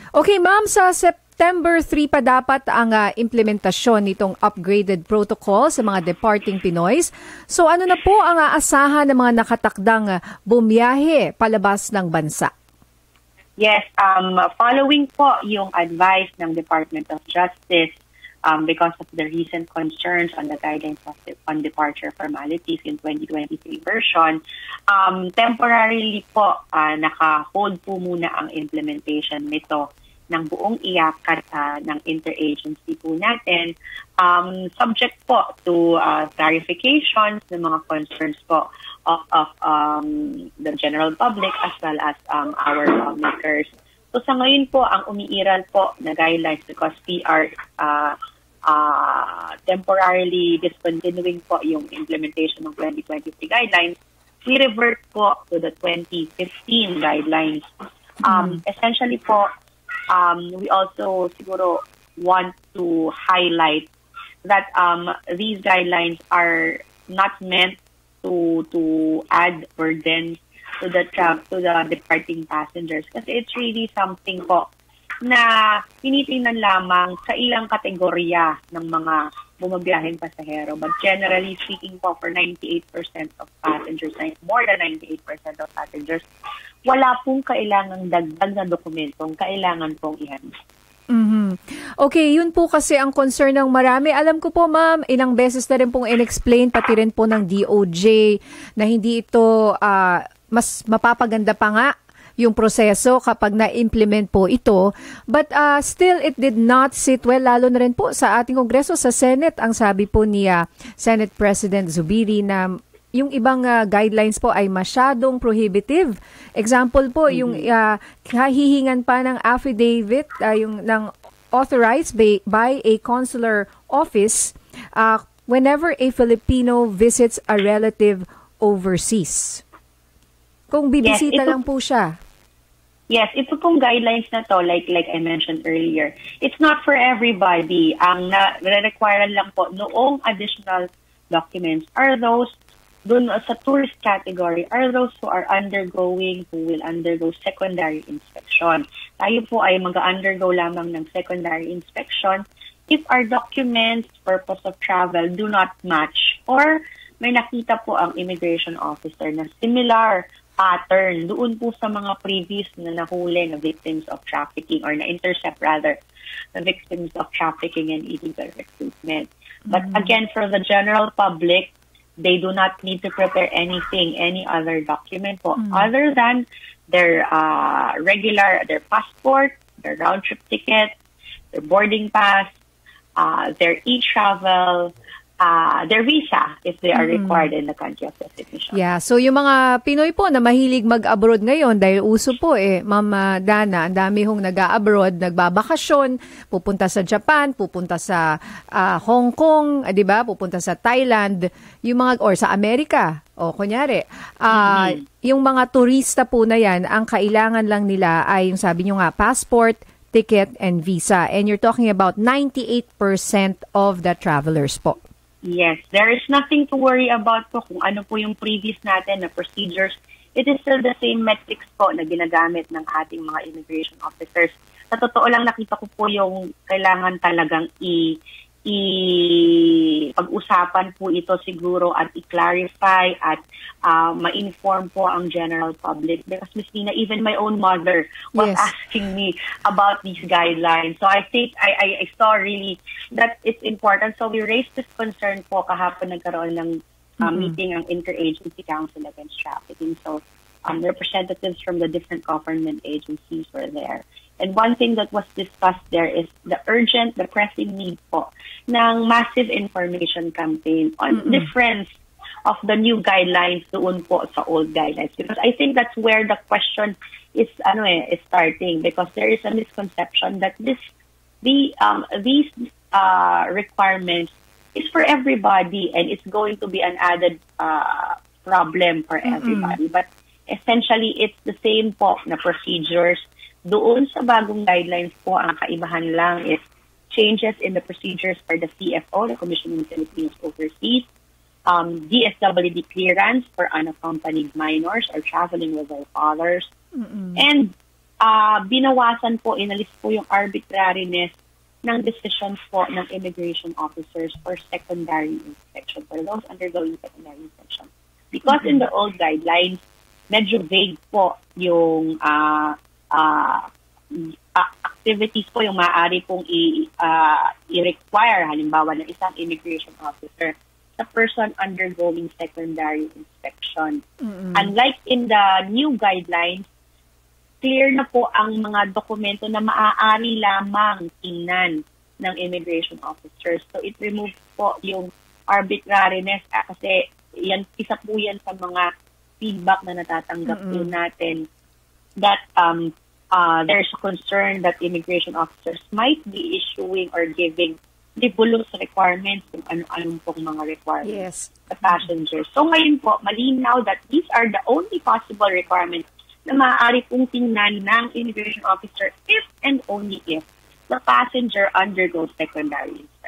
Okay, ma'am, sa September 3 pa dapat ang implementasyon nitong upgraded protocol sa mga departing Pinoys. So ano na po ang aasahan ng mga nakatakdang bumiyahe palabas ng bansa? Yes, following po yung advice ng Department of Justice because of the recent concerns on the guidelines on departure formalities in 2023 version, temporarily po naka-hold po muna ang implementation nito ng buong iyakat ng interagency po natin, subject po to clarifications ng mga concerns po of the general public as well as our lawmakers. So sa ngayon po, ang umiiral po na guidelines because we are temporarily discontinuing po yung implementation ng 2023 guidelines, we revert po to the 2015 guidelines. Essentially po, we also siguro want to highlight that these guidelines are not meant to add burdens to the departing passengers kasi it's really something po na tinitingnan lamang sa ilang kategorya ng mga bumabiyaheng pasahero. But generally speaking po, for 98% of passengers, more than 98% of passengers, wala pong kailangang dagdag na dokumentong kailangan pong ihanda. Okay, yun po kasi ang concern ng marami. Alam ko po, ma'am, ilang beses na rin pong in-explain, pati rin po ng DOJ, na hindi ito mas mapapaganda pa nga yung proseso kapag na-implement po ito. But still, it did not sit well, lalo na rin po sa ating Kongreso, sa Senate. Ang sabi po ni Senate President Zubiri na yung ibang guidelines po ay masyadong prohibitive. Example po, yung hihingan pa ng affidavit, yung ng authorized by a consular office whenever a Filipino visits a relative overseas. Kung bibisita lang po siya. Yes, ito pong guidelines na to, like I mentioned earlier, it's not for everybody. Ang na-require lang po noong additional documents are those dun sa tourist category are those who will undergo secondary inspection. Tayo po ay mag-undergo lamang ng secondary inspection if our documents, purpose of travel do not match or may nakita po ang immigration officer na similar pattern doon po sa mga previous na nahuli na victims of trafficking or na-intercept rather the victims of trafficking and illegal recruitment. But again, for the general public, they do not need to prepare any other document po other than their their passport, their round-trip ticket, their boarding pass, their e-travel, their visa if they are required in the country of destination. Yeah, so yung mga Pinoy po na mahilig mag-abroad ngayon dahil uso po Ma'am Dana, ang dami hong nag-a-abroad, nagbabakasyon, pupunta sa Japan, pupunta sa Hong Kong, 'di ba? Pupunta sa Thailand, yung mga or sa Amerika. O kunyari, yung mga turista po na yan, ang kailangan lang nila ay yung sabi nyo nga, passport, ticket, and visa. And you're talking about 98% of the travelers po. Yes, there is nothing to worry about po kung ano po yung previous natin na procedures. It is still the same metrics po na ginagamit ng ating mga immigration officers. Sa totoo lang nakita ko po yung kailangan talagang pag-usapan po ito siguro at i-clarify at ma-inform po ang general public because Ms. Nina, even my own mother was asking me about these guidelines. So I think I saw really that it's important. So we raised this concern po kahapon nagkaroon ng meeting ang Interagency Council Against Trafficking. So representatives from the different government agencies were there. And one thing that was discussed there is the pressing need po ng massive information campaign on difference of the new guidelines doon po sa old guidelines. Because I think that's where the question is starting because there is a misconception that these requirements is for everybody and it's going to be an added problem for everybody. But essentially, it's the same po na procedures. Doon sa bagong guidelines po, ang kaibahan lang is changes in the procedures for the CFO, the Commission on Philippines Overseas, DSWD clearance for unaccompanied minors or traveling with their fathers, and binawasan po, inalis po yung arbitrariness ng decisions po ng immigration officers for secondary inspection, for those undergoing secondary inspection. Because in the old guidelines, medyo vague po yung activities po yung maaari pong i-require, halimbawa, ng isang immigration officer sa person undergoing secondary inspection. Unlike in the new guidelines, clear na po ang mga dokumento na maaari lamang tingnan ng immigration officers. So it removes po yung arbitrariness kasi isa po yan sa mga feedback na natatanggap po natin that there's a concern that immigration officers might be issuing or giving frivolous requirements kung ano-anong pong mga requirements sa passengers. So ngayon po, malinaw that these are the only possible requirements na maaari pong tingnan ng immigration officer if and only if the passenger undergoes secondary inspection.